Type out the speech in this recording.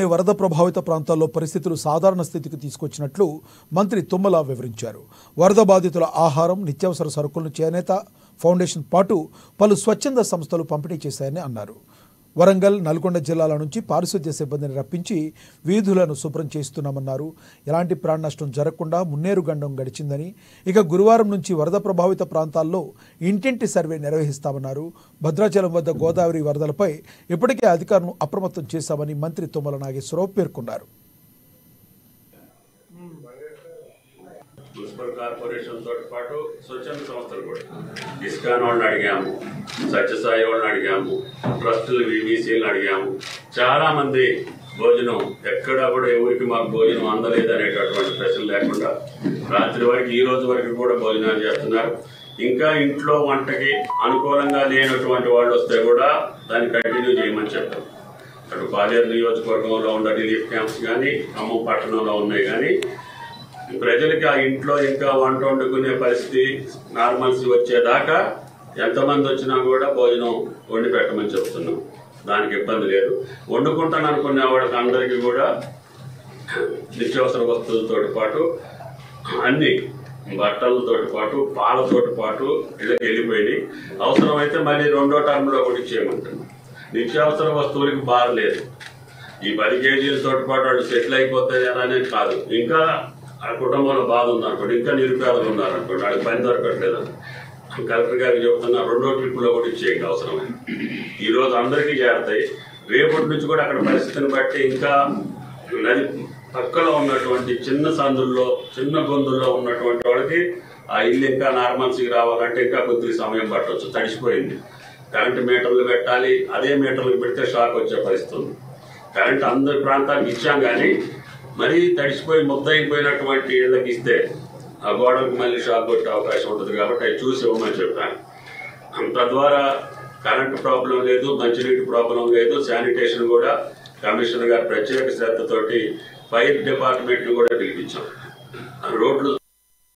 వరద ప్రభావిత ప్రాంతాల్లో పరిస్థితులు సాధారణ స్థితికి తీసుకొచ్చినట్లు మంత్రి తుమ్మల వివరించారు. వరద బాధితుల ఆహారం, నిత్యావసర సరుకులను చేనేత ఫౌండేషన్ పాటు పలు స్వచ్ఛంద సంస్థలు పంపిణీ చేశాయని అన్నారు. వరంగల్, నల్గొండ జిల్లాల నుంచి పారిశుద్ధ్య సిబ్బందిని రప్పించి వీధులను శుభ్రం చేస్తున్నామన్నారు. ఎలాంటి ప్రాణ నష్టం జరగకుండా మున్నేరుగండం గడిచిందని, ఇక గురువారం నుంచి వరద ప్రభావిత ప్రాంతాల్లో ఇంటింటి సర్వే నిర్వహిస్తామన్నారు. భద్రాచలం వద్ద గోదావరి వరదలపై ఇప్పటికే అధికారులను అప్రమత్తం చేశామని మంత్రి తుమ్మల నాగేశ్వరరావు పేర్కొన్నారు. మున్సిపల్ కార్పొరేషన్ తో పాటు స్వచ్ఛంద సంస్థలు కూడా ఇస్కాన్ వాళ్ళని అడిగాము, సత్యసాయి వాళ్ళని అడిగాము, ట్రస్టులు విబీసీలను అడిగాము. చాలా మంది భోజనం ఎక్కడా కూడా ఎవరికి మాకు భోజనం అందలేదు అనేటటువంటి ప్రశ్న లేకుండా రాత్రి వరకు ఈ రోజు వరకు కూడా భోజనాలు చేస్తున్నారు. ఇంకా ఇంట్లో వంటకి అనుకూలంగా లేనటువంటి వాళ్ళు వస్తే కూడా దాన్ని కంటిన్యూ చేయమని చెప్పారు. అటు పాలేరు నియోజకవర్గంలో ఉన్న రిలీఫ్ క్యాంప్స్ కానీ, ఖమ్మం పట్టణంలో ఉన్నాయి కానీ ప్రజలకి ఆ ఇంట్లో ఇంకా వంట వండుకునే పరిస్థితి నార్మల్సీ వచ్చేదాకా ఎంతమంది వచ్చినా కూడా భోజనం వండి పెట్టమని చెప్తున్నాం. దానికి ఇబ్బంది లేదు. వండుకుంటాను అనుకునే వాళ్ళకి అందరికీ కూడా నిత్యావసర వస్తువులతో పాటు అన్ని బట్టలతో పాటు పాలతో పాటు ఇళ్ళకి వెళ్ళిపోయినాయి. అవసరమైతే మళ్ళీ రెండో టర్మ్లో కూడా ఇచ్చేయమంటున్నాం. నిత్యావసర వస్తువులకి బారలేదు. ఈ 10 కేజీలతో పాటు వాళ్ళు సెటిల్ అయిపోతాయి అనేది కాదు. ఇంకా ఆ కుటుంబంలో బాధ ఉందనుకోండి, ఇంకా నిరుపేదలు ఉన్నారనుకోండి, వాళ్ళకి పని దొరకట్లేదు. కలెక్టర్ గారికి చెప్తున్నా రెండో ట్రిప్లో కూడా ఇచ్చేయండి అవసరమే. ఈరోజు అందరికీ చేరతాయి. రేపటి నుంచి కూడా అక్కడ పరిస్థితిని బట్టి ఇంకా నది పక్కలో ఉన్నటువంటి చిన్న సందుల్లో, చిన్న గొంతుల్లో ఉన్నటువంటి వాళ్ళకి ఆ ఇల్లు ఇంకా నార్మల్సీకి రావాలంటే ఇంకా కొద్దిగా సమయం పట్టవచ్చు. తడిసిపోయింది. కరెంటు మీటర్లు పెట్టాలి. అదే మీటర్లు పెడితే షాక్ వచ్చే పరిస్థితి ఉంది. కరెంటు అందరి ప్రాంతానికి ఇచ్చాం కానీ మరీ తడిసిపోయి ముద్దయిపోయినటువంటి ఇళ్ళకి ఇస్తే ఆ గోడలకు మళ్ళీ షాక్ కొట్టే అవకాశం ఉంటుంది. కాబట్టి అవి చూసి ఇవ్వమని చెప్పాను. తద్వారా కరెంటు ప్రాబ్లం లేదు, మంచినీటి ప్రాబ్లం లేదు. శానిటేషన్ కూడా కమిషనర్ గారు ప్రత్యేక శ్రద్ధతోటి ఫైర్ డిపార్ట్మెంట్ని కూడా పిలిపించాం. రోడ్లు